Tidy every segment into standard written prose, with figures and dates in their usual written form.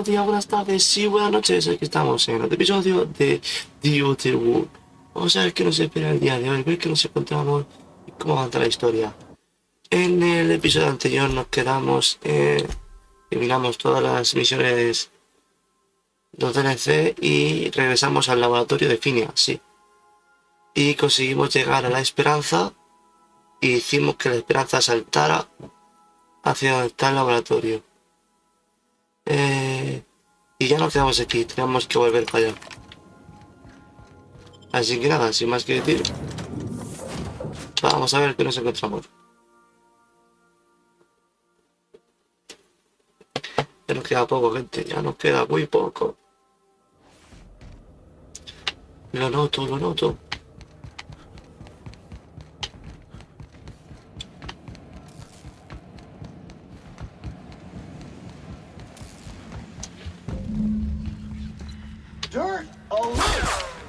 buenos días, buenas tardes y buenas noches. Aquí estamos en otro episodio de The Outer World. Vamos a ver qué nos espera el día de hoy, ver qué nos encontramos y cómo avanza la historia. En el episodio anterior nos quedamos, terminamos todas las misiones de DLC y regresamos al laboratorio de Finia, sí. Y conseguimos llegar a la Esperanza y hicimos que la Esperanza saltara hacia donde está el laboratorio. Y ya nos quedamos aquí, tenemos que volver para allá. Así que nada, sin más que decir, vamos a ver qué nos encontramos. Ya nos queda poco, gente, ya nos queda muy poco. Lo noto, lo noto.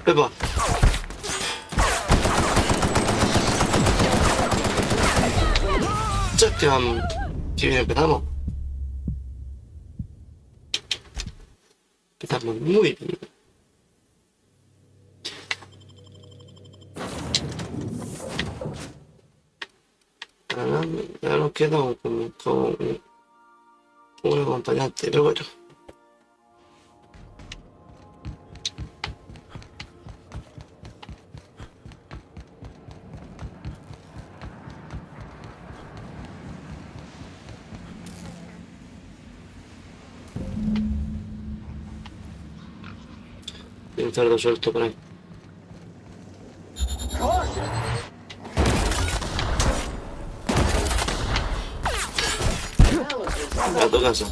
Pepa. Que bien empezamos. Empezamos muy bien. Ya nos queda un acompañante, pero bueno. Hay un cerdo suelto por ahí. A tu casa.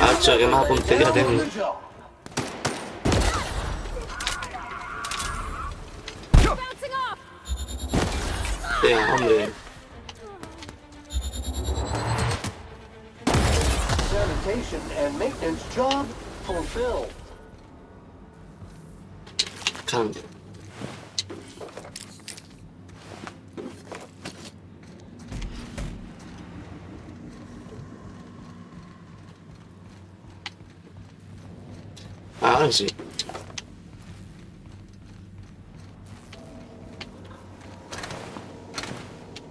Hacho, que más puntería tengo. Ya, hombre. Sanitation and maintenance job fulfilled. Cambio. Ahora sí.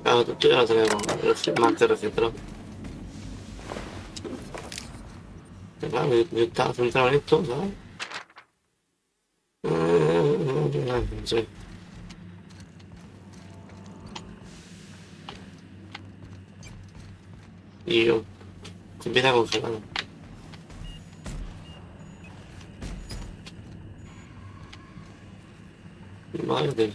Claro, tú ya lo tenemos más que registrado. Claro, yo estaba centrado en esto, ¿sabes? Sí. Y yo, se empieza congelado. Vale.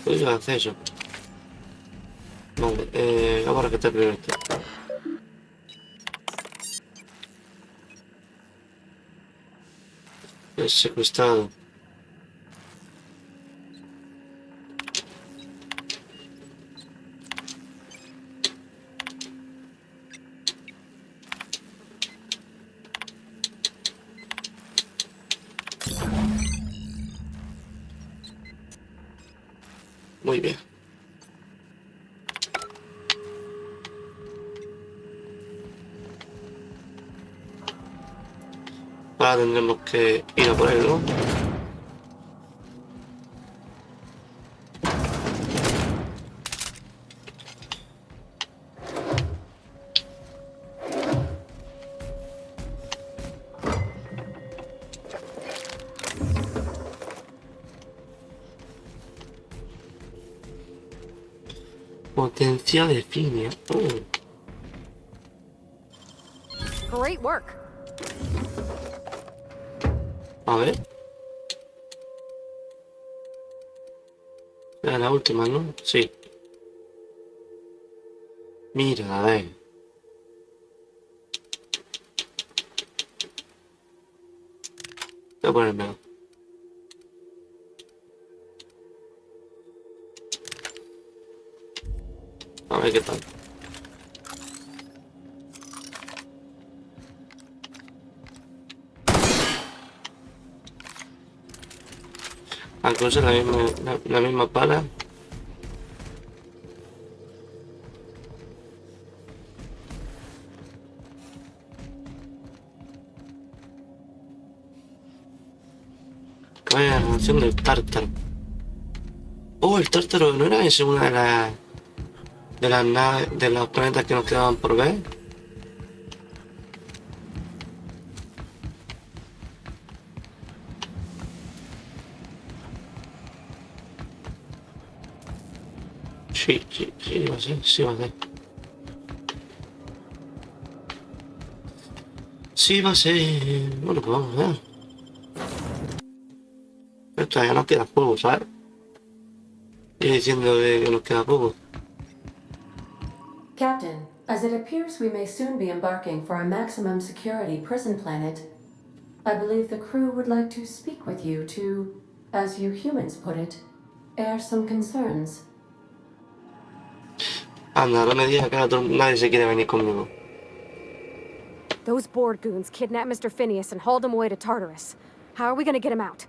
Pues acceso. Vale, vamos a rescatar primero esto. Es secuestrado. Muy bien. Ahora tendremos que ir a por él, ¿no? Potencia de Finia. Great work. A ver. Era la última, ¿no? Sí. Mira, a ver. Voy a ponérmelo. A ver qué tal. que usen la misma pala. Que vaya en relación del tártaro. Oh, el tártaro no era ese una de las naves, de los planetas que nos quedaban por ver. Sí, va a ser, sí va a ser. Sí va a ser. Bueno, pues vamos a ver. Esto ya nos queda poco, ¿sabes? Y diciendo que nos queda poco. Captain, as it appears we may soon be embarking for a maximum security prison planet, I believe the crew would like to speak with you to, as you humans put it, air some concerns. Anda, no me digas que ahora nadie se quiere venir conmigo. Those board goons kidnapped Mr. Phineas and hauled him away to Tartarus. How are we gonna get him out?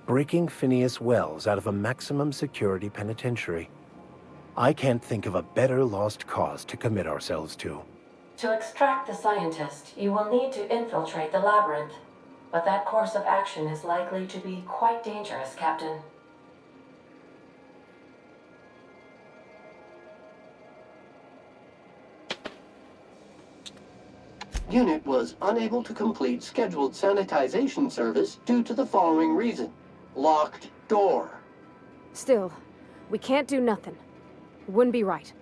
Breaking Phineas Wells out of a maximum security penitentiary. I can't think of a better lost cause to commit ourselves to. To extract the scientist, you will need to infiltrate the labyrinth. But that course of action is likely to be quite dangerous, Captain. Unit was unable to complete scheduled sanitization service due to the following reason. Locked door. Still, we can't do nothing. It wouldn't be right.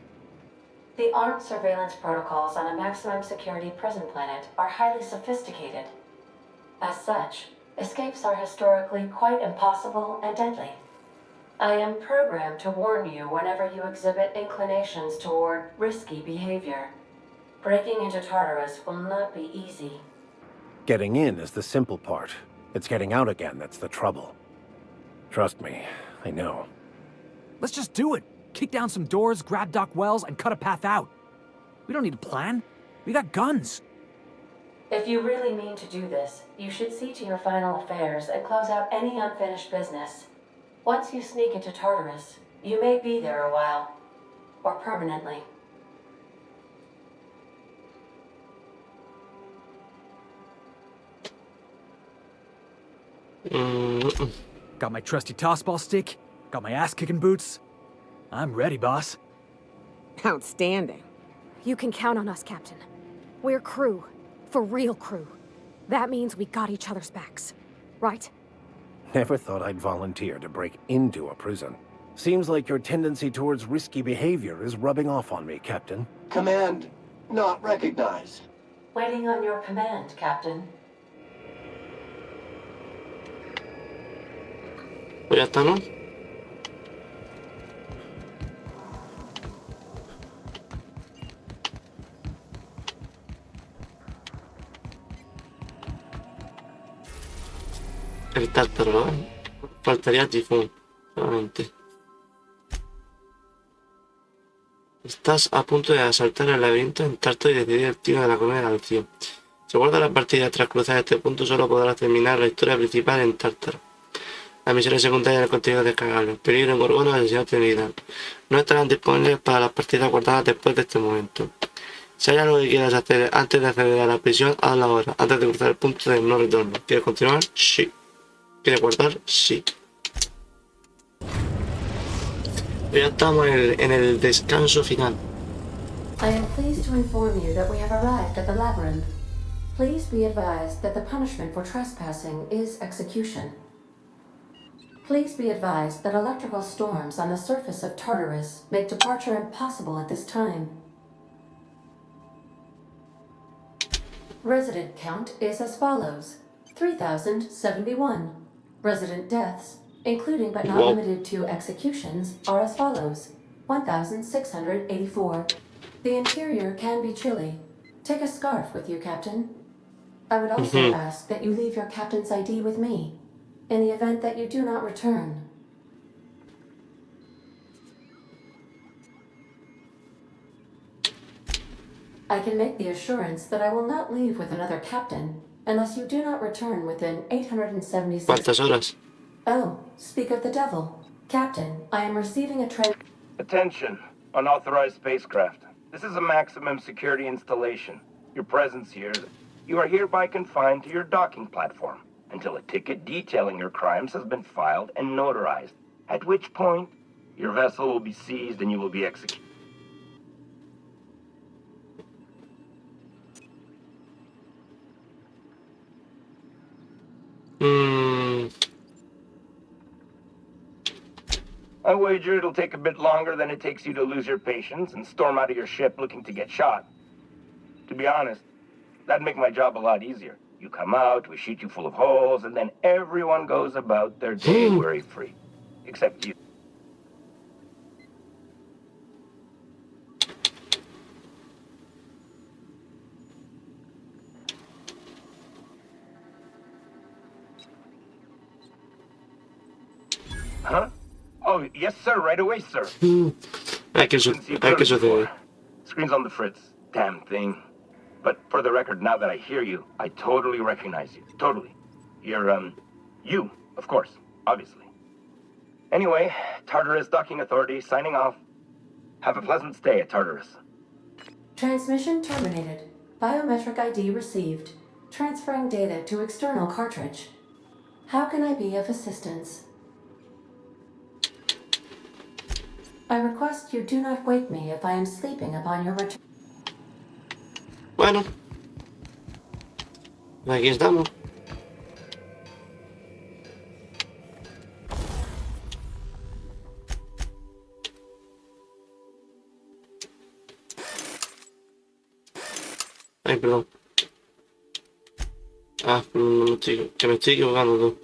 The armed surveillance protocols on a maximum security prison planet are highly sophisticated. As such, escapes are historically quite impossible and deadly. I am programmed to warn you whenever you exhibit inclinations toward risky behavior. Breaking into Tartarus will not be easy. Getting in is the simple part. It's getting out again that's the trouble. Trust me, I know. Let's just do it. Kick down some doors, grab Doc Wells, and cut a path out. We don't need a plan. We got guns. If you really mean to do this, you should see to your final affairs and close out any unfinished business. Once you sneak into Tartarus, you may be there a while. Or permanently. Got my trusty tossball stick, got my ass-kicking boots. I'm ready, boss. Outstanding. You can count on us, Captain. We're crew. For real crew. That means we got each other's backs. Right? Never thought I'd volunteer to break into a prison. Seems like your tendency towards risky behavior is rubbing off on me, Captain. Command not recognized. Waiting on your command, Captain. Pues ya está, ¿no? El tártaro, ¿no? Faltaría tifón, solamente. Estás a punto de asaltar el laberinto en Tártaro y decidir el tiro de la colmena de la acción. Si guardas la partida tras cruzar este punto, solo podrás terminar la historia principal en Tártaro. Las misiones secundarias del contenido descargable, peligro en Gorgona, asesinato en Irán, no estarán disponibles para las partidas guardadas después de este momento. Si hay algo que quieras hacer antes de acceder a la prisión, hazlo ahora, antes de cruzar el punto de no retorno. ¿Quieres continuar? Sí. ¿Quieres guardar? Sí. Ya estamos en el descanso final. I am pleased to inform you that we have arrived at the labyrinth. Please be advised that the punishment for trespassing is execution. Please be advised that electrical storms on the surface of Tartarus make departure impossible at this time. Resident count is as follows: 3,071. Resident deaths, including but not Whoa. limited to executions, are as follows: 1,684. The interior can be chilly. Take a scarf with you, Captain. I would also ask that you leave your captain's ID with me, in the event that you do not return. I can make the assurance that I will not leave with another captain unless you do not return within 876. ¿Cuántas horas? Oh, speak of the devil. Captain, I am receiving a Attention, unauthorized spacecraft. This is a maximum security installation. Your presence here, you are hereby confined to your docking platform until a ticket detailing your crimes has been filed and notarized, at which point your vessel will be seized and you will be executed. I wager it'll take a bit longer than it takes you to lose your patience and storm out of your ship looking to get shot. To be honest, that'd make my job a lot easier. You come out, we shoot you full of holes, and then everyone goes about their day worry-free. Except you. Huh? Oh, yes, sir. Right away, sir. Hay que suceder. Screen's on the fritz. Damn thing. But for the record, now that I hear you, I totally recognize you. Totally. You're, you, of course. Obviously. Anyway, Tartarus Docking Authority signing off. Have a pleasant stay at Tartarus. Transmission terminated. Biometric ID received. Transferring data to external cartridge. How can I be of assistance? I request you do not wake me if I am sleeping upon your return. Bueno. Aquí estamos. Ay, perdón. Ah, no que me estoy equivocando, tú.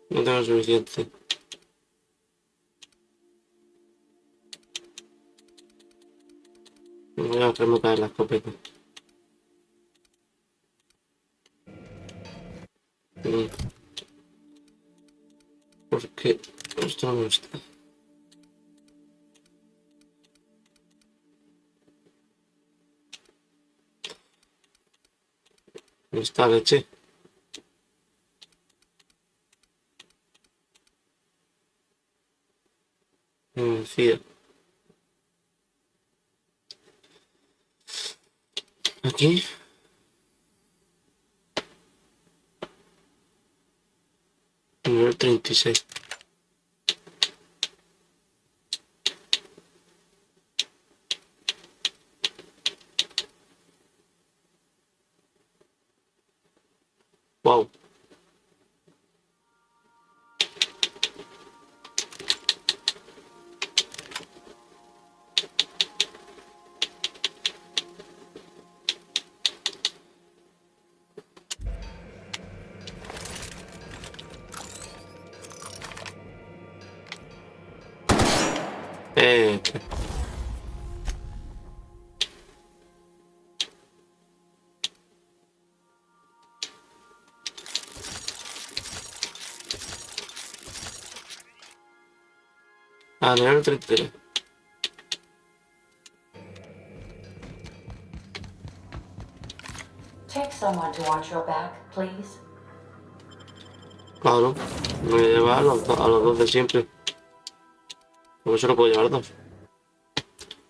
No tengo suficiente. Voy a remontar la escopeta. Porque esto no está. No está leche. Me decía. Aquí. Nivel 36. Wow. Eh. Ah, nivel 33. Take someone to watch your back, please. Claro. Me voy a llevar a los dos de siempre. Por eso no puedo llevar dos.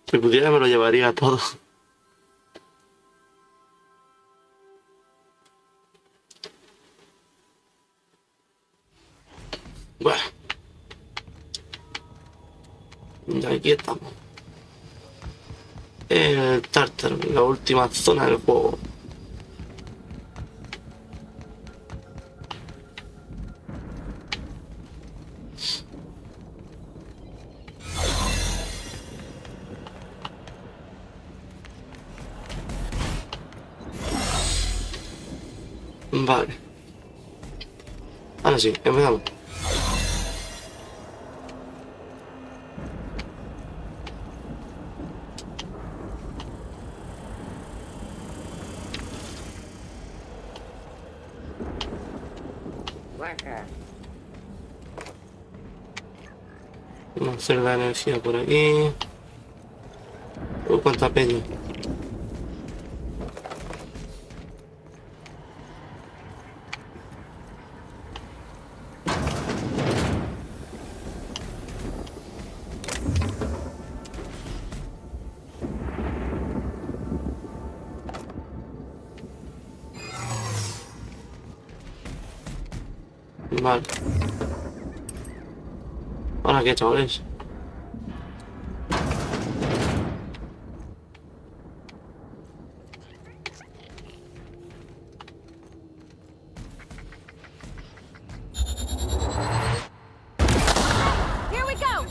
Si pudiera me lo llevaría a todos. Bueno. Y aquí estamos. El Tartar, la última zona del juego. Vale. Ahora sí, empezamos. Vamos a hacer la energía por aquí. Cuánta peña. Vale. ¿Ahora qué, chavales? Here we go!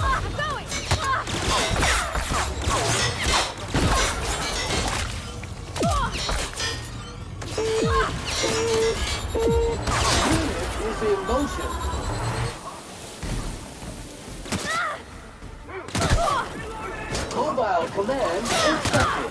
I'm going! Unit is in motion. Mobile command accepted.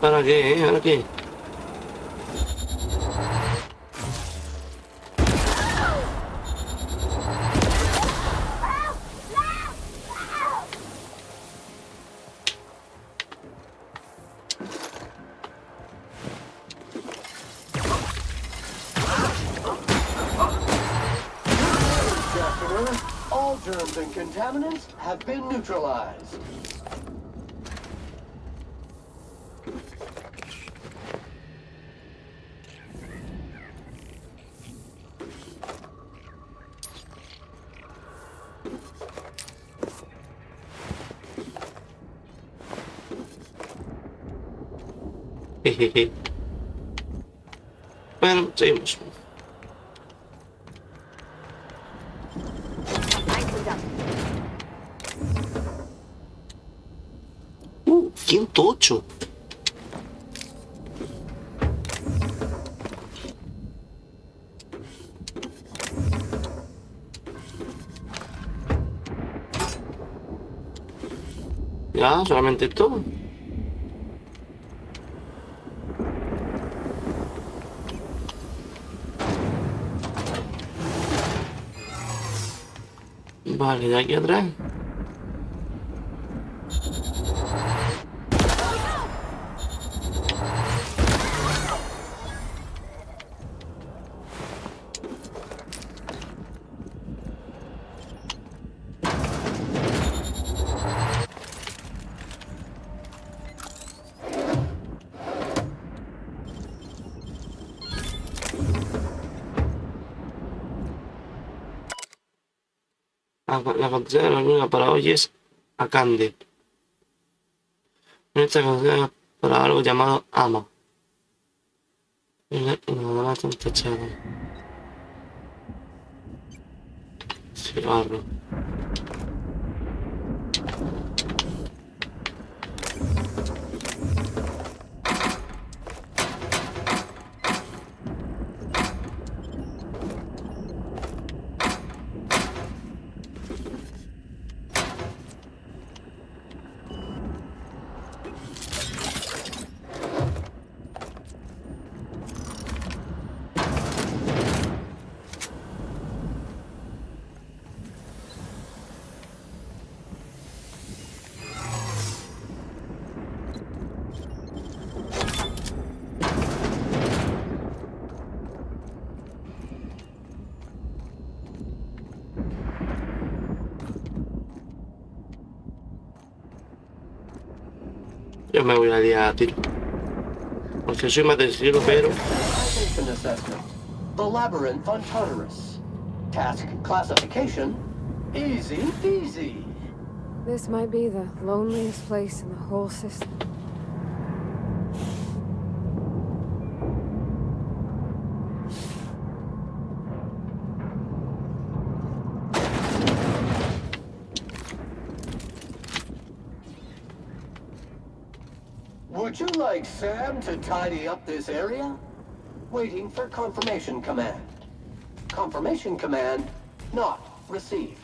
¿Para qué, ¿Ahora qué? All germs and contaminants have been neutralized. Jejeje. Bueno, seguimos. Nicely done. 108. Ya, solamente esto. Vale, de aquí atrás. La contraseña de la luna para hoy es Akande. Esta contraseña para algo llamado Ama. Nada más tachada. Cigarro. Yo me voy a liar a tiro. Porque soy más del siglo, pero... Classification assessment. The Labyrinth on Tartarus. Task classification. Easy peasy. This might be the loneliest place in the whole system. Would you like Sam to tidy up this area? Waiting for confirmation command. Confirmation command not received.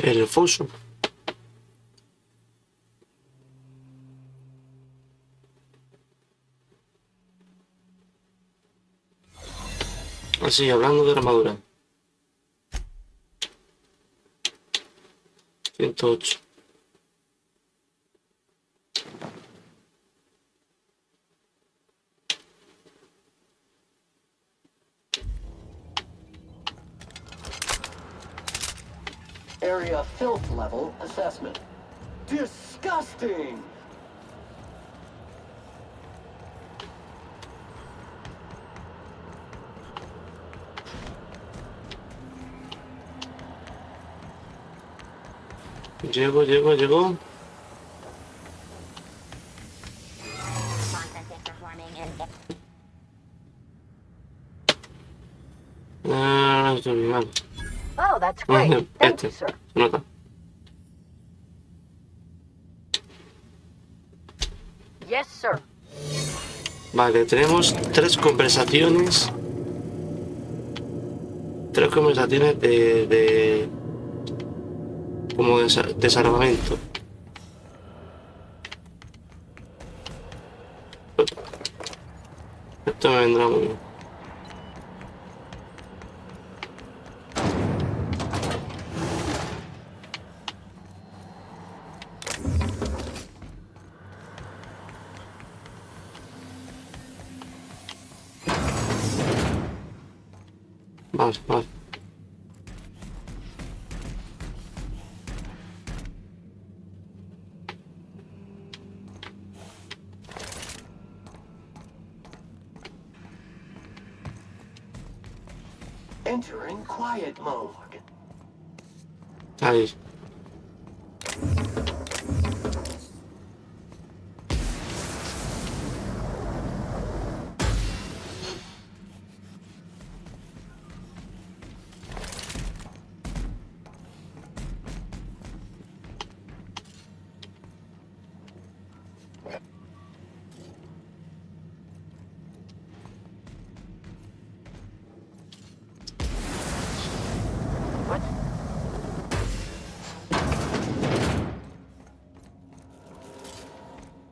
El foso. Así, hablando de la armadura. 108. Area filth level assessment. Disgusting! Llego. Estoy mal. Oh, that's great. Thank you, sir. Se nota. Yes, sir. Vale, tenemos tres conversaciones. De como desarmamento. Esto me vendrá muy bien. Vale. Entering quiet mode. Ahí.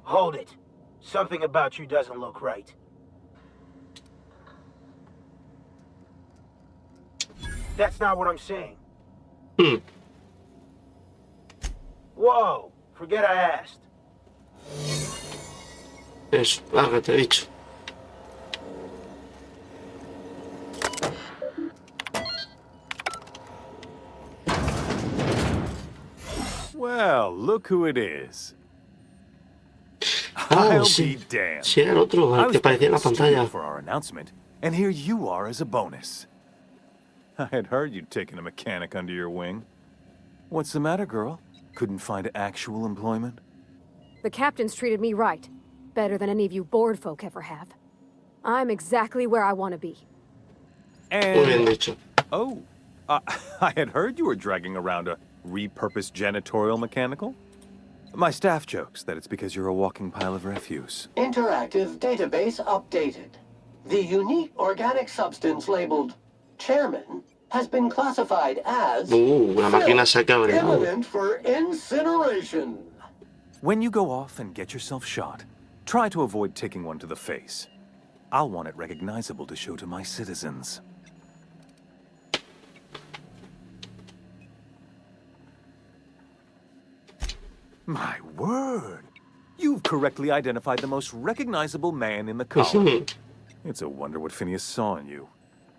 Hold it. Something about you doesn't look right. That's not what I'm saying. Whoa, forget I asked. Eso, lárgate, bicho. Well, look who it is. Oh, I'll sí. be damned. Sí, era el otro, I el was que aparecía en la back in the studio pantalla. for our announcement, and here you are as a bonus. I had heard you'd taken a mechanic under your wing. What's the matter, girl? Couldn't find actual employment? The captain's treated me right. Better than any of you bored folk ever have. I'm exactly where I want to be. Muy bien And dicho. oh, I had heard you were dragging around a repurposed janitorial mechanical. My staff jokes that it's because you're a walking pile of refuse. Interactive database updated. The unique organic substance labeled Chairman has been classified as La máquina se ha cabreado. imminent for incineration. When you go off and get yourself shot, try to avoid taking one to the face. I'll want it recognizable to show to my citizens. My word! You've correctly identified the most recognizable man in the colony. It's a wonder what Phineas saw in you.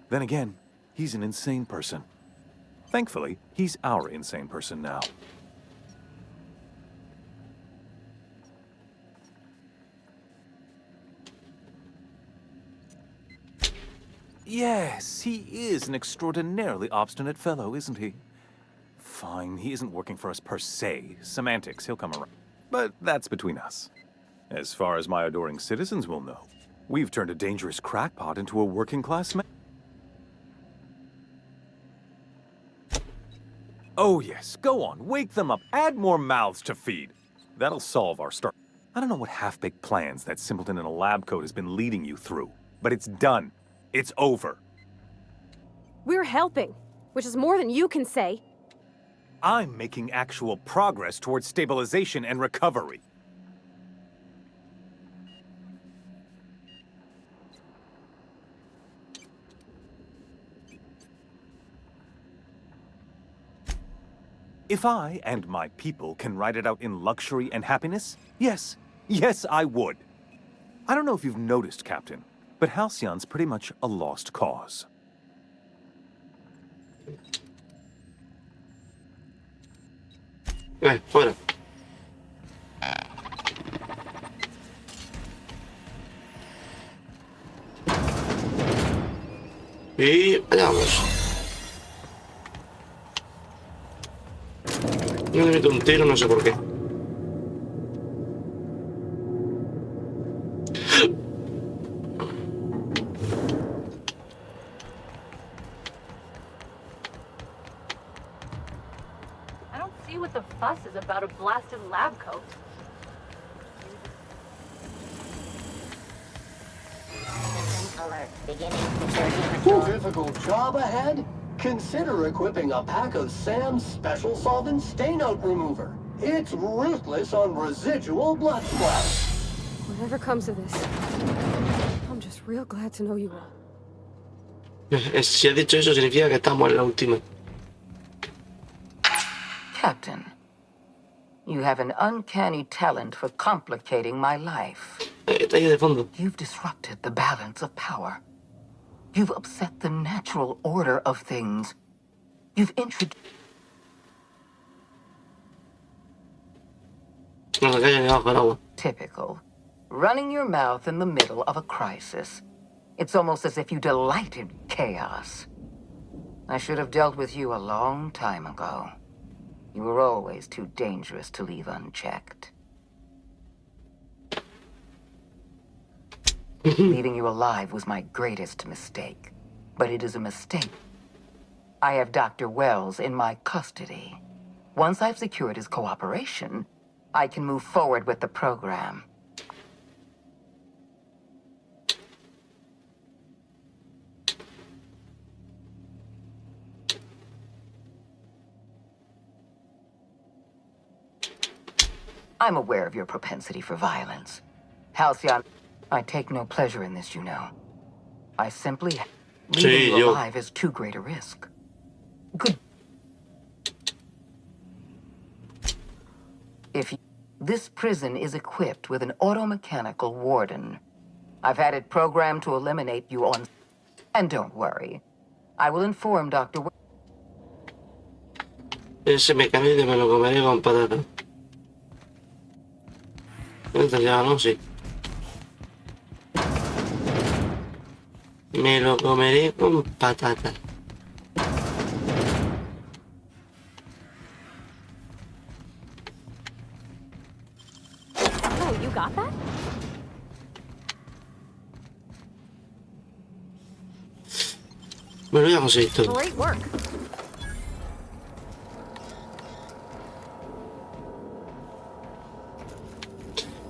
Then again, he's an insane person. Thankfully, he's our insane person now. Yes, he is an extraordinarily obstinate fellow, isn't he? Fine, he isn't working for us per se. Semantics, he'll come around. But that's between us. As far as my adoring citizens will know, we've turned a dangerous crackpot into a working-class man. Oh yes, go on, wake them up, add more mouths to feed. That'll solve our start. I don't know what half-baked plans that simpleton in a lab coat has been leading you through, but it's done. It's over. We're helping, which is more than you can say. I'm making actual progress towards stabilization and recovery. If I and my people can ride it out in luxury and happiness, yes, I would. I don't know if you've noticed, Captain, but Halcyon's pretty much a lost cause. Fuera. Y allá vamos. Yo le meto un tiro, no sé por qué. I don't see what the fuss is about a blasted lab coat. Difficult job ahead? Consider equipping a pack of Sam's special solvent stain-out remover. It's ruthless on residual blood splatter. Whatever comes of this, I'm just real glad to know you all. Si ha dicho eso, significa que estamos en la última. Captain, you have an uncanny talent for complicating my life. Está ahí de fondo. You've disrupted the balance of power. You've upset the natural order of things. You've introduced... No se callen debajo del agua. Typical. Running your mouth in the middle of a crisis. It's almost as if you delight in chaos. I should have dealt with you a long time ago. You were always too dangerous to leave unchecked. Leaving you alive was my greatest mistake. But it is a mistake. I have Dr. Wells in my custody. Once I've secured his cooperation, I can move forward with the program. I'm aware of your propensity for violence. Halcyon, I take no pleasure in this, you know. I simply... Leaving you alive is too great a risk. Good. This prison is equipped with an automechanical warden. I've had it programmed to eliminate you on... And don't worry. I will inform Dr. Ese mecanismo me lo comeré con patata. Esta ya no, sí. Me lo comeré con patata. Oh, you got that? Me lo voy a conseguir todo. Great work.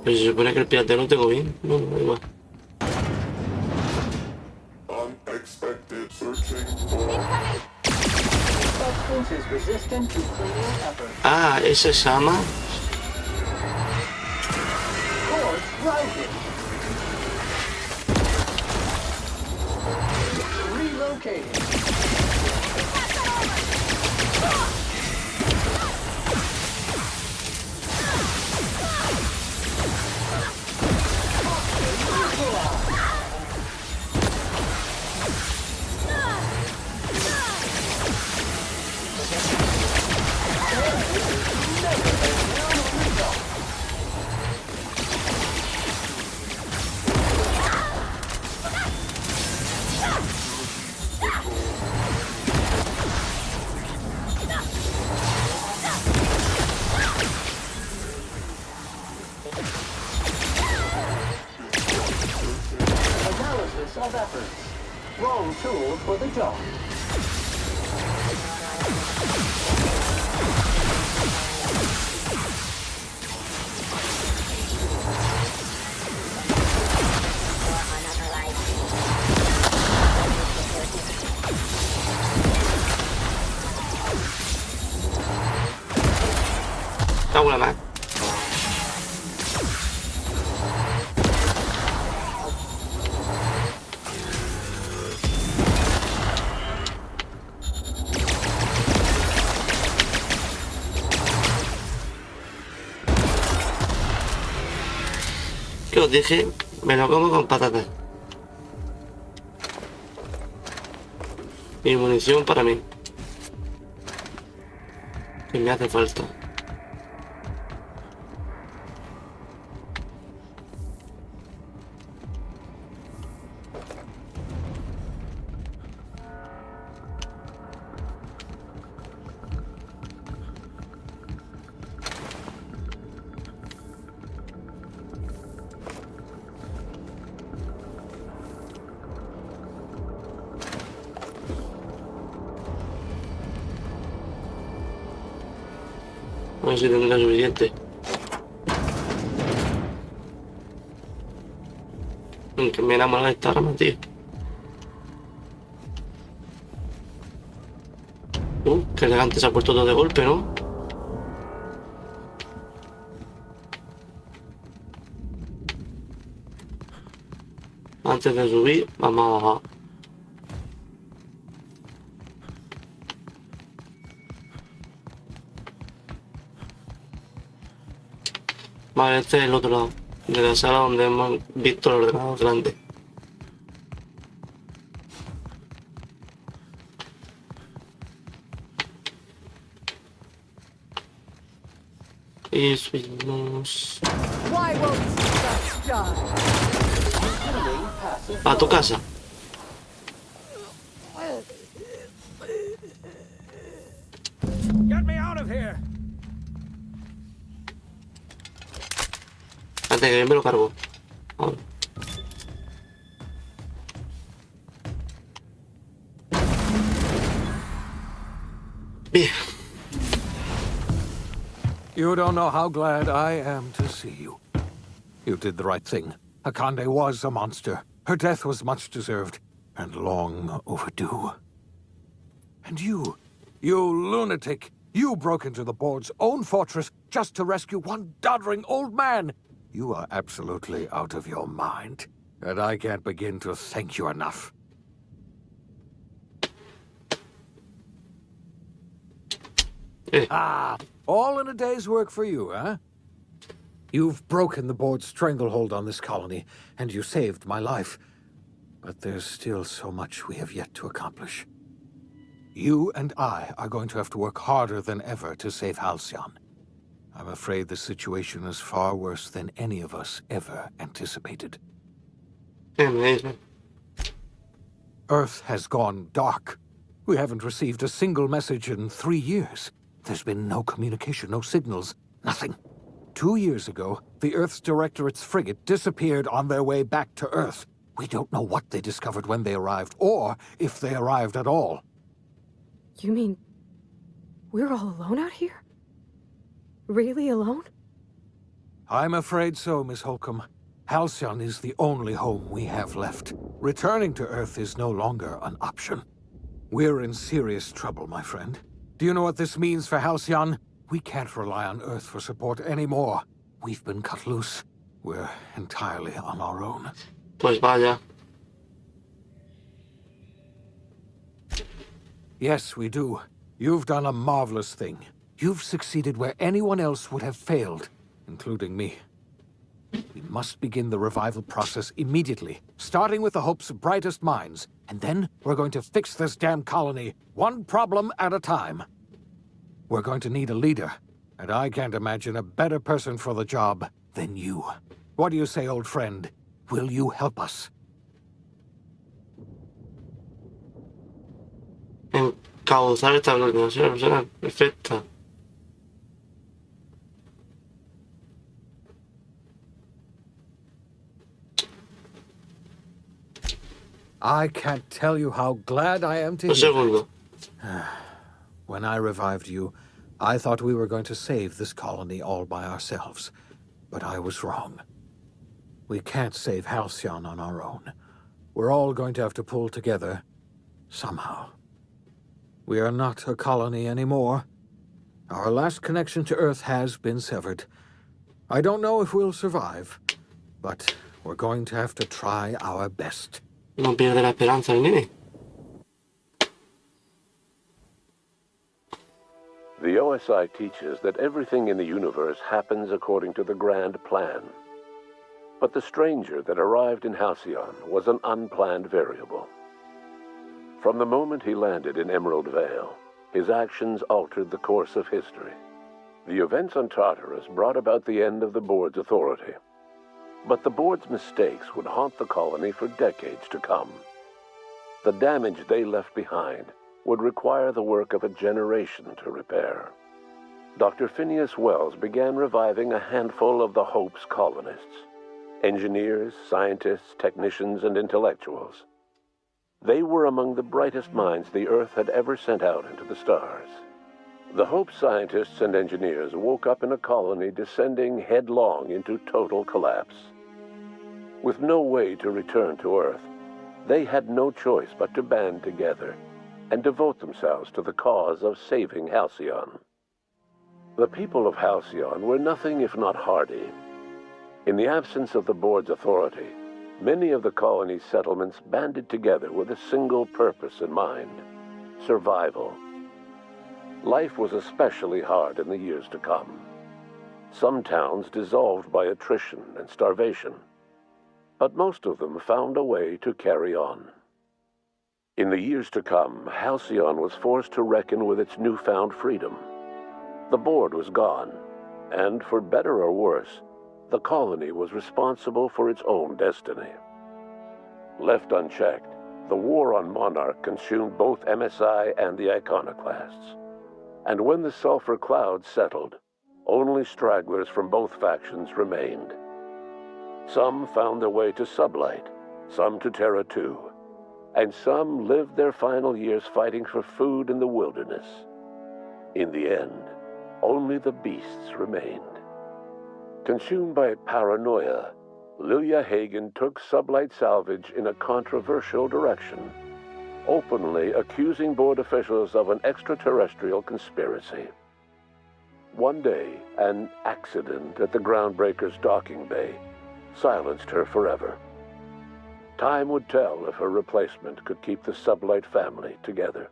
Pero se supone que el pirata no tengo bien. No, da igual. Unexpected searching for... Substance is resistant to cleaning effort. Ah, ese se llama... Course routed. Relocating. Analysis of efforts. Wrong tool for the job. Una más. ¿Qué os dije? Me lo como con patatas. Y munición para mí. Que me hace falta. A ver si tendrá suficiente. Que me enamora esta arma, tío. Qué elegante se ha puesto todo de golpe, ¿no? Antes de subir, vamos a bajar. Vale, este es el otro lado de la sala donde hemos visto el ordenador grande. Y subimos a tu casa. Get me out of here. Antes que me lo cargo. Ahora. Bien. You don't know how glad I am to see you. You did the right thing. Akande was a monster. Her death was much deserved, and long overdue. And you lunatic, you broke into the board's own fortress just to rescue one doddering old man. You are absolutely out of your mind, and I can't begin to thank you enough. All in a day's work for you, huh? You've broken the board's stranglehold on this colony, and you saved my life. But there's still so much we have yet to accomplish. You and I are going to have to work harder than ever to save Halcyon. I'm afraid the situation is far worse than any of us ever anticipated. Earth has gone dark. We haven't received a single message in 3 years. There's been no communication, no signals, nothing. 2 years ago, the Earth's Directorate's frigate disappeared on their way back to Earth. We don't know what they discovered when they arrived, or if they arrived at all. You mean we're all alone out here? Really alone? I'm afraid so, Miss Holcomb. Halcyon is the only home we have left. Returning to Earth is no longer an option. We're in serious trouble, my friend. Do you know what this means for Halcyon? We can't rely on Earth for support anymore. We've been cut loose. We're entirely on our own. Pues vaya. Yes, we do. You've done a marvelous thing. You've succeeded where anyone else would have failed, including me. We must begin the revival process immediately, starting with the Hope's brightest minds, and then we're going to fix this damn colony, one problem at a time. We're going to need a leader, and I can't imagine a better person for the job than you. What do you say, old friend? Will you help us? Encauzar esta organización suena perfecta. I can't tell you how glad I am to hear that. When I revived you, I thought we were going to save this colony all by ourselves. But I was wrong. We can't save Halcyon on our own. We're all going to have to pull together, somehow. We are not a colony anymore. Our last connection to Earth has been severed. I don't know if we'll survive, but we're going to have to try our best. No pierde la esperanza el nene. The OSI teaches that everything in the universe happens according to the grand plan. But the stranger that arrived in Halcyon was an unplanned variable. From the moment he landed in Emerald Vale, his actions altered the course of history. The events on Tartarus brought about the end of the board's authority. But the board's mistakes would haunt the colony for decades to come. The damage they left behind would require the work of a generation to repair. Dr. Phineas Wells began reviving a handful of the Hope's colonists: engineers, scientists, technicians, and intellectuals. They were among the brightest minds the Earth had ever sent out into the stars. The Hope scientists and engineers woke up in a colony descending headlong into total collapse. With no way to return to Earth, they had no choice but to band together and devote themselves to the cause of saving Halcyon. The people of Halcyon were nothing if not hardy. In the absence of the board's authority, many of the colony's settlements banded together with a single purpose in mind: survival. Life was especially hard in the years to come. Some towns dissolved by attrition and starvation, but most of them found a way to carry on. In the years to come, Halcyon was forced to reckon with its newfound freedom. The board was gone, and for better or worse, the colony was responsible for its own destiny. Left unchecked, the war on Monarch consumed both MSI and the Iconoclasts. And when the sulfur clouds settled, only stragglers from both factions remained. Some found their way to Sublight, some to Terra 2, and some lived their final years fighting for food in the wilderness. In the end, only the beasts remained. Consumed by paranoia, Lilia Hagen took Sublight Salvage in a controversial direction, openly accusing board officials of an extraterrestrial conspiracy. One day, an accident at the Groundbreaker's docking bay silenced her forever. Time would tell if her replacement could keep the Sublight family together.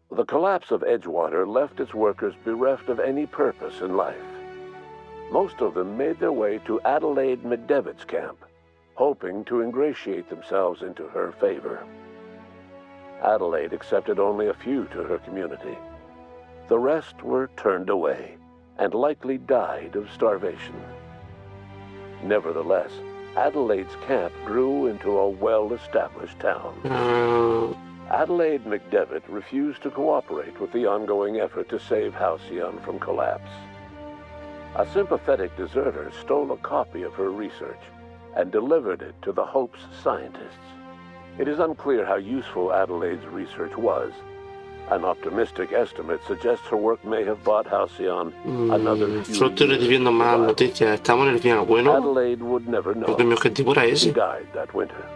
The collapse of Edgewater left its workers bereft of any purpose in life. Most of them made their way to Adelaide McDevitt's camp, hoping to ingratiate themselves into her favor. Adelaide accepted only a few to her community. The rest were turned away and likely died of starvation. Nevertheless, Adelaide's camp grew into a well-established town. Adelaide McDevitt refused to cooperate with the ongoing effort to save Halcyon from collapse. A sympathetic deserter stole a copy of her research and delivered it to the Hope's scientists. It is unclear how useful Adelaide's research was. An optimistic estimate suggests her work may have bought Halcyon another few Solo estoy recibiendo más noticias. Estamos en el final bueno. Adelaide would never know. Porque mi objetivo era ese. She died that winter.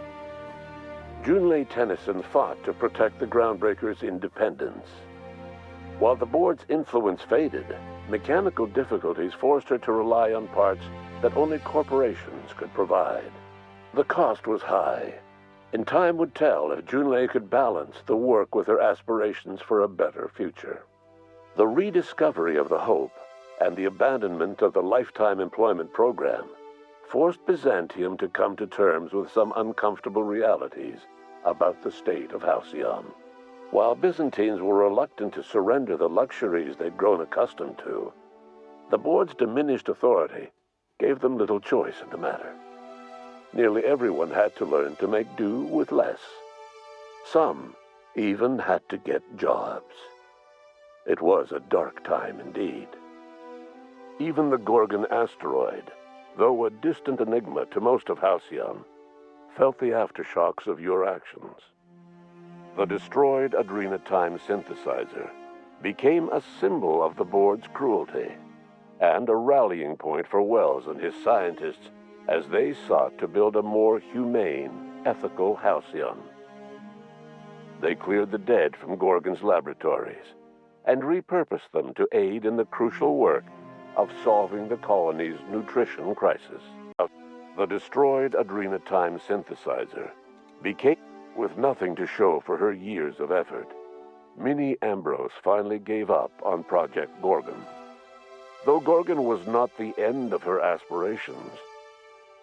Junlei Tennyson fought to protect the Groundbreaker's independence. While the board's influence faded, mechanical difficulties forced her to rely on parts that only corporations could provide. The cost was high, and time would tell if Junlei could balance the work with her aspirations for a better future. The rediscovery of the Hope and the abandonment of the lifetime employment program forced Byzantium to come to terms with some uncomfortable realities about the state of Halcyon. While Byzantines were reluctant to surrender the luxuries they'd grown accustomed to, the board's diminished authority gave them little choice in the matter. Nearly everyone had to learn to make do with less. Some even had to get jobs. It was a dark time indeed. Even the Gorgon asteroid, though a distant enigma to most of Halcyon, felt the aftershocks of your actions. The destroyed Adrenatime synthesizer became a symbol of the board's cruelty and a rallying point for Wells and his scientists as they sought to build a more humane, ethical Halcyon. They cleared the dead from Gorgon's laboratories and repurposed them to aid in the crucial work of solving the colony's nutrition crisis. The destroyed adrenatime synthesizer became, with nothing to show for her years of effort, Minnie Ambrose finally gave up on Project Gorgon. Though Gorgon was not the end of her aspirations,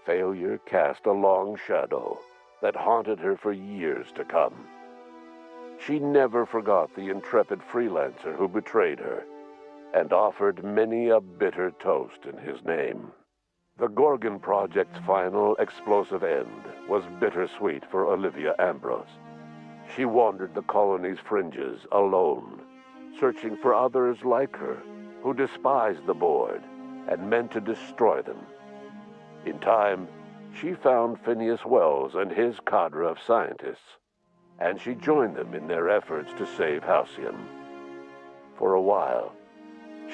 failure cast a long shadow that haunted her for years to come. She never forgot the intrepid freelancer who betrayed her and offered many a bitter toast in his name. The Gorgon Project's final explosive end was bittersweet for Olivia Ambrose. She wandered the colony's fringes alone, searching for others like her who despised the board and meant to destroy them. In time, she found Phineas Wells and his cadre of scientists, and she joined them in their efforts to save Halcyon. For a while,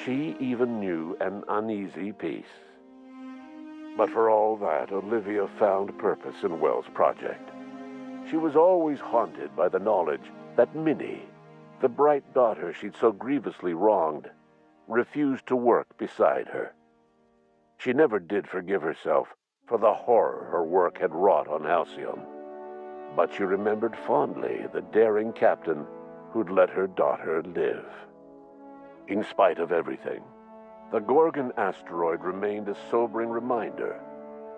she even knew an uneasy peace. But for all that, Olivia found purpose in Wells' project. She was always haunted by the knowledge that Minnie, the bright daughter she'd so grievously wronged, refused to work beside her. She never did forgive herself for the horror her work had wrought on Halcyon, but she remembered fondly the daring captain who'd let her daughter live. In spite of everything, the Gorgon asteroid remained a sobering reminder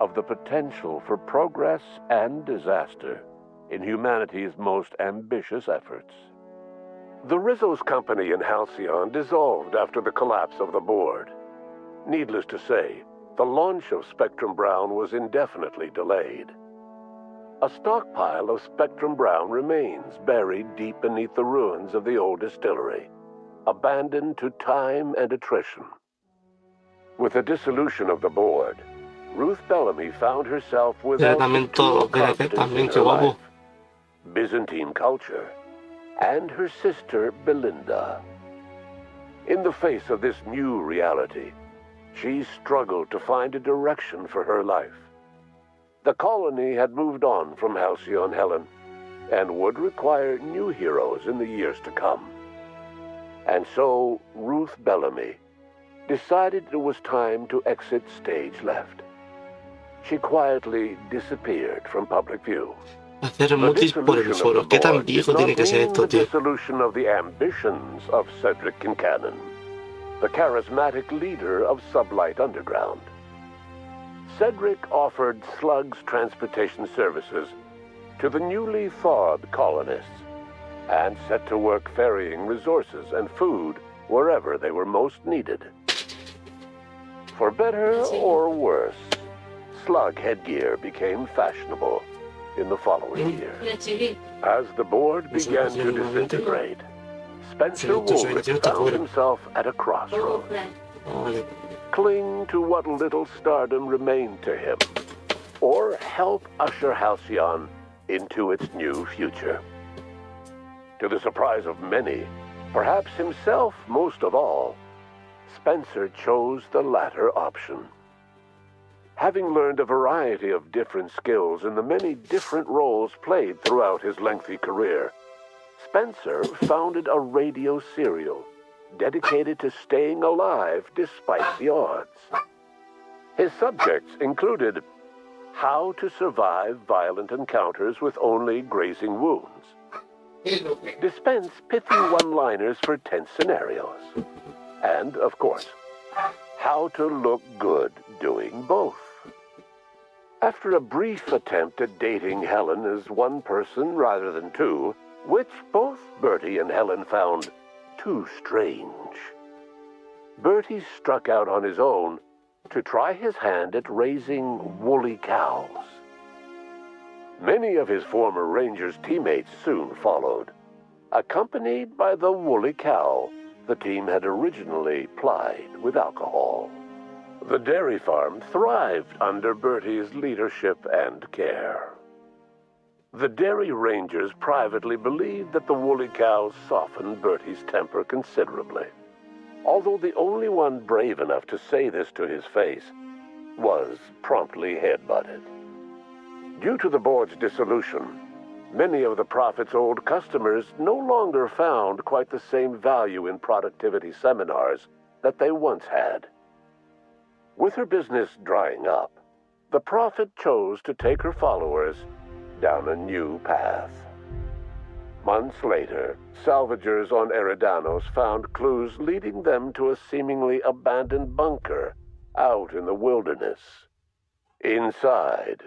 of the potential for progress and disaster in humanity's most ambitious efforts. The Rizzo's company in Halcyon dissolved after the collapse of the board. Needless to say, the launch of Spectrum Brown was indefinitely delayed. A stockpile of Spectrum Brown remains buried deep beneath the ruins of the old distillery, abandoned to time and attrition. With the dissolution of the board, Ruth Bellamy found herself without two constants in her life: Byzantine culture and her sister Belinda. In the face of this new reality, she struggled to find a direction for her life. The colony had moved on from Halcyon Helen and would require new heroes in the years to come. And so Ruth Bellamy decided it was time to exit stage left. She quietly disappeared from public view. Hacer mutis por el foro. ¿Qué tan viejo tiene que ser esto, tío? The dissolution of the ambitions of Cedric Kincannon, the charismatic leader of Sublight Underground. Cedric offered Slug's transportation services to the newly thawed colonists and set to work ferrying resources and food wherever they were most needed. For better or worse, Slug headgear became fashionable in the following year. As the board began to disintegrate, Spencer Woolrich found himself at a crossroads. Cling to what little stardom remained to him, or help usher Halcyon into its new future. To the surprise of many, perhaps himself most of all, Spencer chose the latter option. Having learned a variety of different skills in the many different roles played throughout his lengthy career, Spencer founded a radio serial dedicated to staying alive despite the odds. His subjects included how to survive violent encounters with only grazing wounds, dispense pithy one-liners for tense scenarios, and, of course, how to look good doing both. After a brief attempt at dating Helen as one person rather than two, which both Bertie and Helen found too strange, Bertie struck out on his own to try his hand at raising woolly cows. Many of his former Rangers teammates soon followed, accompanied by the woolly cow the team had originally plied with alcohol. The dairy farm thrived under Bertie's leadership and care. The Dairy Rangers privately believed that the woolly cows softened Bertie's temper considerably, although the only one brave enough to say this to his face was promptly headbutted. Due to the board's dissolution, Many of the Prophet's old customers no longer found quite the same value in productivity seminars that they once had. With her business drying up, the Prophet chose to take her followers down a new path. Months later, salvagers on Eridanos found clues leading them to a seemingly abandoned bunker out in the wilderness. Inside,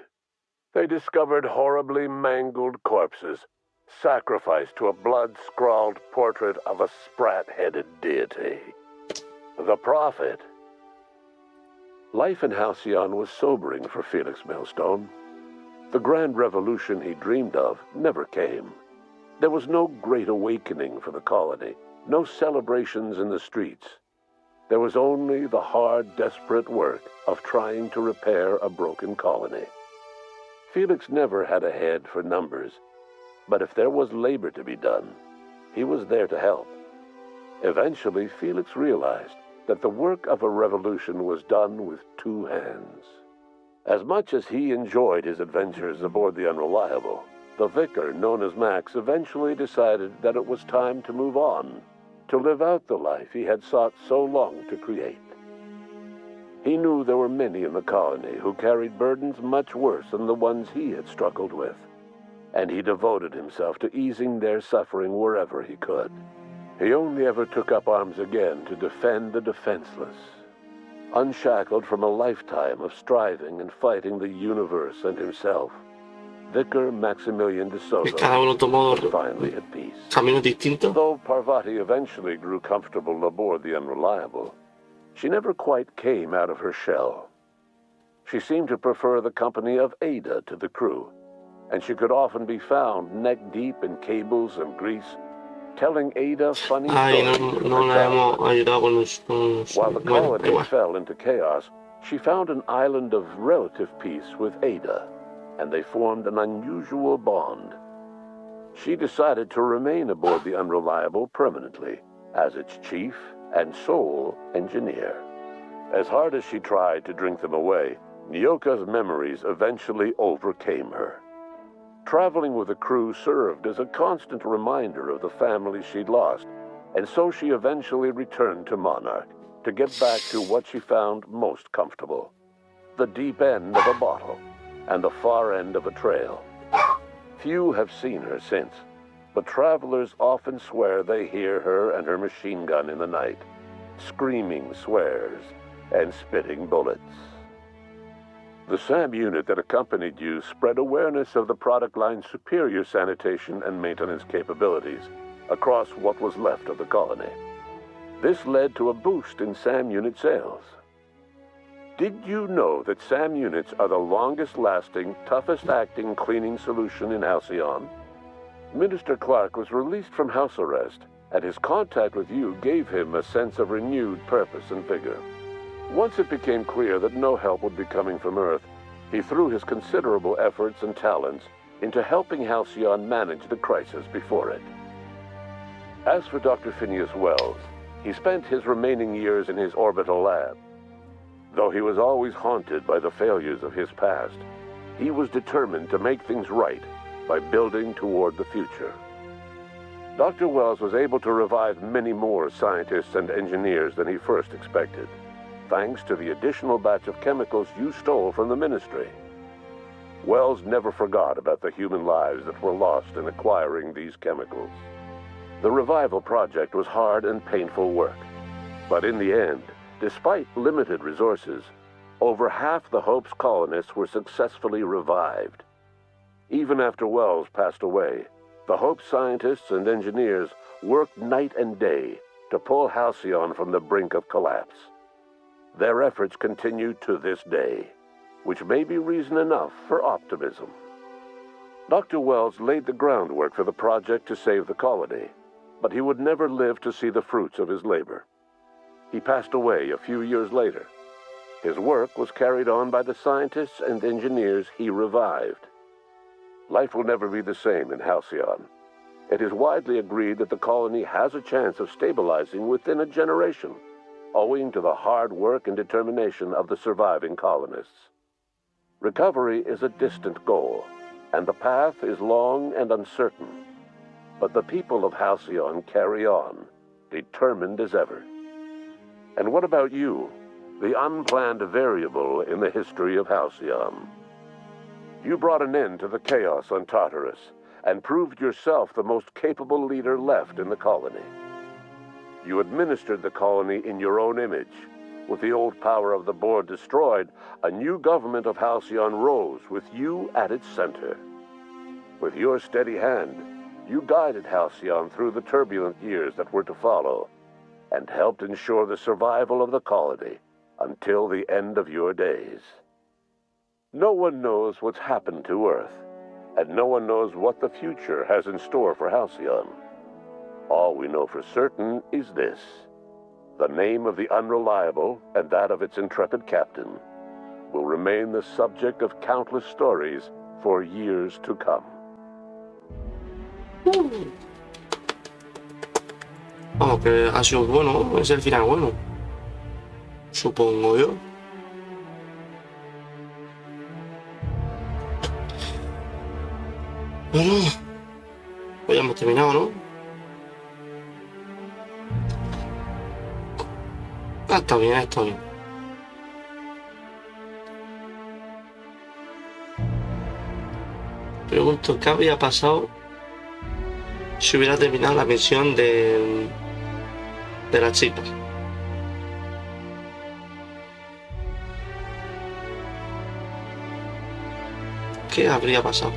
they discovered horribly mangled corpses, sacrificed to a blood-scrawled portrait of a sprat-headed deity. The Prophet. Life in Halcyon was sobering for Felix Millstone. The grand revolution he dreamed of never came. There was no great awakening for the colony, no celebrations in the streets. There was only the hard, desperate work of trying to repair a broken colony. Felix never had a head for numbers, but if there was labor to be done, he was there to help. Eventually, Felix realized that the work of a revolution was done with two hands. As much as he enjoyed his adventures aboard the Unreliable, the vicar, known as Max, eventually decided that it was time to move on, to live out the life he had sought so long to create. He knew there were many in the colony who carried burdens much worse than the ones he had struggled with, and he devoted himself to easing their suffering wherever he could. He only ever took up arms again to defend the defenseless. Unshackled from a lifetime of striving and fighting the universe and himself, Vicar Maximilian de Soto was finally at peace. Though Parvati eventually grew comfortable aboard the Unreliable, she never quite came out of her shell. She seemed to prefer the company of Ada to the crew, and she could often be found neck-deep in cables and grease, telling Ada funny stories of her childhood. While the colony fell into chaos, she found an island of relative peace with Ada, and they formed an unusual bond. She decided to remain aboard the Unreliable permanently as its chief and sole engineer. As hard as she tried to drink them away, Nyoka's memories eventually overcame her. Traveling with the crew served as a constant reminder of the family she'd lost, and so she eventually returned to Monarch to get back to what she found most comfortable: the deep end of a bottle and the far end of a trail. Few have seen her since, but travelers often swear they hear her and her machine gun in the night, screaming swears and spitting bullets. The SAM unit that accompanied you spread awareness of the product line's superior sanitation and maintenance capabilities across what was left of the colony. This led to a boost in SAM unit sales. Did you know that SAM units are the longest-lasting, toughest-acting cleaning solution in Halcyon? Minister Clark was released from house arrest, and his contact with you gave him a sense of renewed purpose and vigor. Once it became clear that no help would be coming from Earth, he threw his considerable efforts and talents into helping Halcyon manage the crisis before it. As for Dr. Phineas Wells, he spent his remaining years in his orbital lab. Though he was always haunted by the failures of his past, he was determined to make things right by building toward the future. Dr. Wells was able to revive many more scientists and engineers than he first expected, thanks to the additional batch of chemicals you stole from the Ministry. Wells never forgot about the human lives that were lost in acquiring these chemicals. The revival project was hard and painful work, but in the end, despite limited resources, over half the Hope's colonists were successfully revived. Even after Wells passed away, the Hope scientists and engineers worked night and day to pull Halcyon from the brink of collapse. Their efforts continue to this day, which may be reason enough for optimism. Dr. Wells laid the groundwork for the project to save the colony, but he would never live to see the fruits of his labor. He passed away a few years later. His work was carried on by the scientists and engineers he revived. Life will never be the same in Halcyon. It is widely agreed that the colony has a chance of stabilizing within a generation, owing to the hard work and determination of the surviving colonists. Recovery is a distant goal, and the path is long and uncertain. But the people of Halcyon carry on, determined as ever. And what about you, the unplanned variable in the history of Halcyon? You brought an end to the chaos on Tartarus, and proved yourself the most capable leader left in the colony. You administered the colony in your own image. With the old power of the board destroyed, a new government of Halcyon rose with you at its center. With your steady hand, you guided Halcyon through the turbulent years that were to follow, and helped ensure the survival of the colony until the end of your days. No one knows what's happened to Earth, and no one knows what the future has in store for Halcyon. All we know for certain is this: the name of the Unreliable and that of its intrepid captain will remain the subject of countless stories for years to come. Vamos, que ha sido bueno, es el final bueno. Supongo yo. Bueno, pues ya hemos terminado, ¿no? Está bien, está bien. Pregunto, ¿qué habría pasado si hubiera terminado la misión de la chica? ¿Qué habría pasado?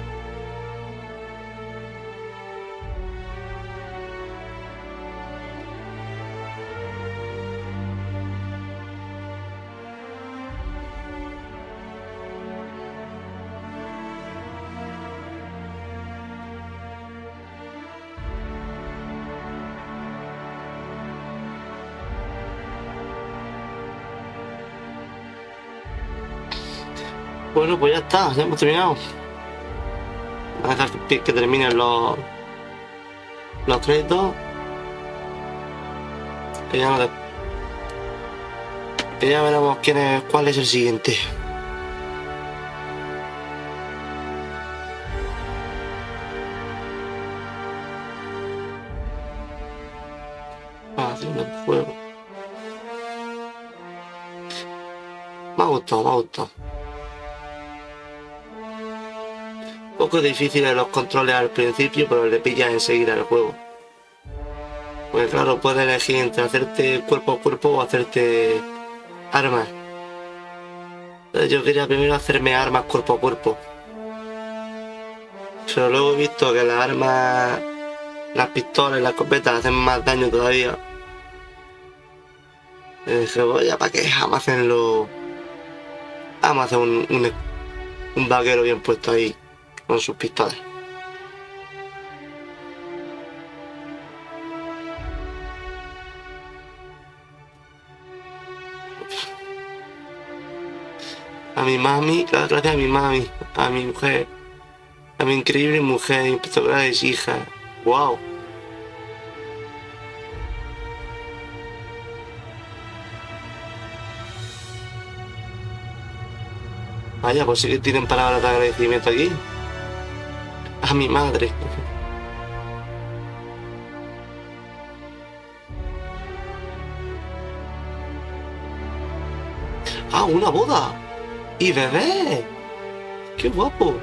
Bueno, pues ya está, ya hemos terminado. Voy a dejar que terminen los créditos. Y ya veremos cuál es el siguiente. Haciendo el fuego. Me ha gustado, me ha gustado. Un poco difíciles los controles al principio, pero le pillas enseguida el juego. Pues claro, puedes elegir entre hacerte cuerpo a cuerpo o hacerte armas. Entonces yo quería primero hacerme armas cuerpo a cuerpo. Pero luego he visto que las armas, las pistolas y las escopetas hacen más daño todavía. Y dije, pues ya para qué, vamos a hacerlo. Vamos a hacer un vaquero bien puesto ahí, con sus pistolas. A mi mami, gracias a mi mami, a mi mujer, a mi increíble mujer, inspectora de hija. ¡Wow! Vaya, pues sí que tienen palabras de agradecimiento aquí. A mi madre. ¡Ah, una boda! ¡Y bebé! ¡Qué guapo!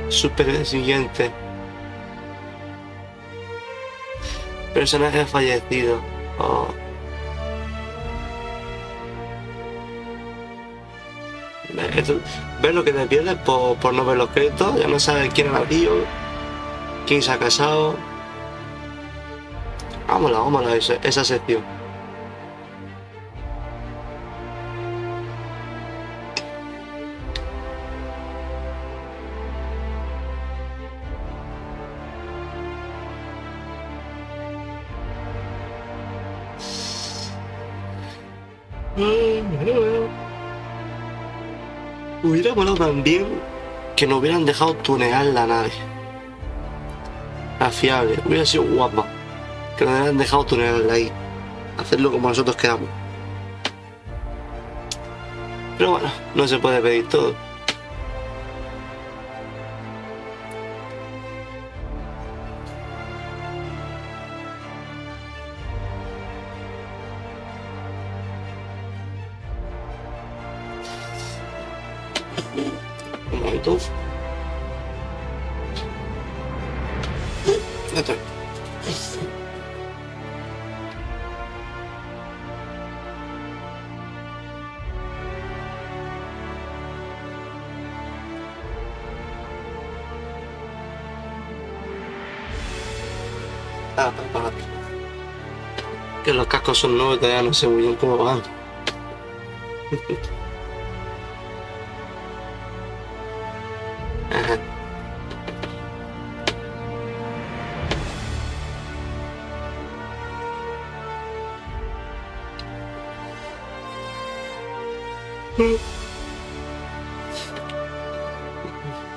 Súper siguiente. Personaje fallecido. Oh. ¿Ves lo que te pierdes por no ver los créditos? Ya no sabes quién ha nacido, quién se ha casado. Vámonos, esa sección. Hubiera molado también que nos hubieran dejado tunear la nave. La fiable, hubiera sido guapa. Que nos hubieran dejado tunearla ahí. Hacerlo como nosotros queramos. Pero bueno, no se puede pedir todo. momento. Esto. Para. Que los cascos son nuevos, todavía no sé muy bien cómo van. Ajá.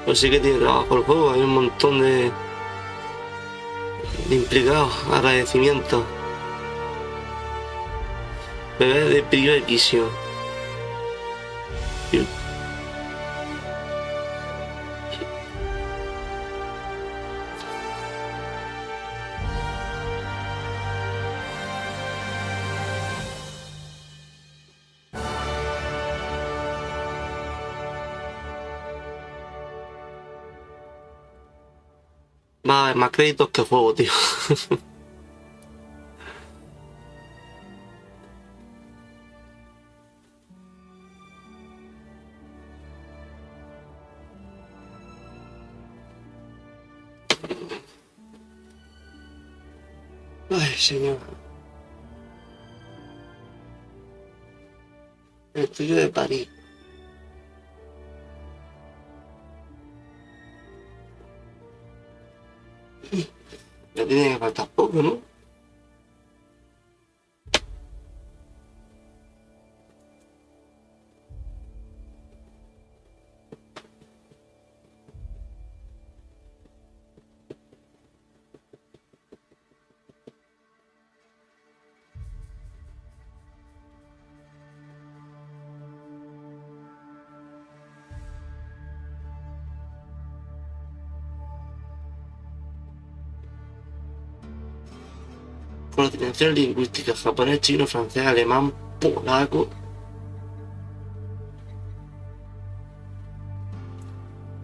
Pues sí que tiene trabajo el juego, hay un montón de implicados, agradecimientos. Bebé de primer episodio. Va a haber más créditos que juego, tío. Ay, señor. El estudio de París. Ya tiene que faltar poco, ¿no? Coordinación lingüística, japonés, chino, francés, alemán, polaco.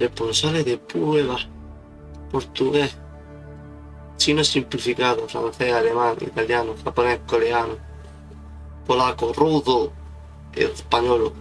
Responsables de pruebas. Portugués. Chino simplificado, francés, alemán, italiano, japonés, coreano, polaco, ruso, español.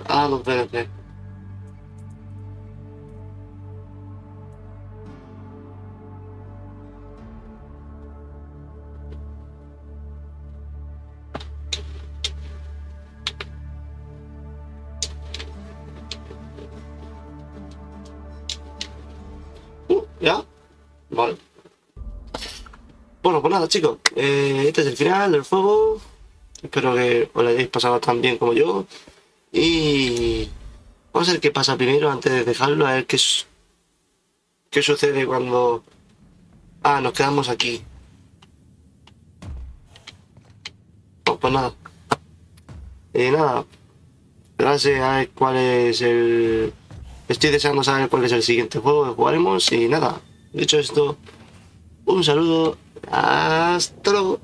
A los verdes. ¿Ya? Vale. Bueno, pues nada, chicos. Este es el final del juego. Espero que os lo hayáis pasado tan bien como yo. Y vamos a ver qué pasa primero antes de dejarlo, a ver qué sucede cuando... Ah, nos quedamos aquí. Pues nada. Nada. Gracias a ver cuál es el... Estoy deseando saber cuál es el siguiente juego que jugaremos y nada. Dicho esto, un saludo. Hasta luego.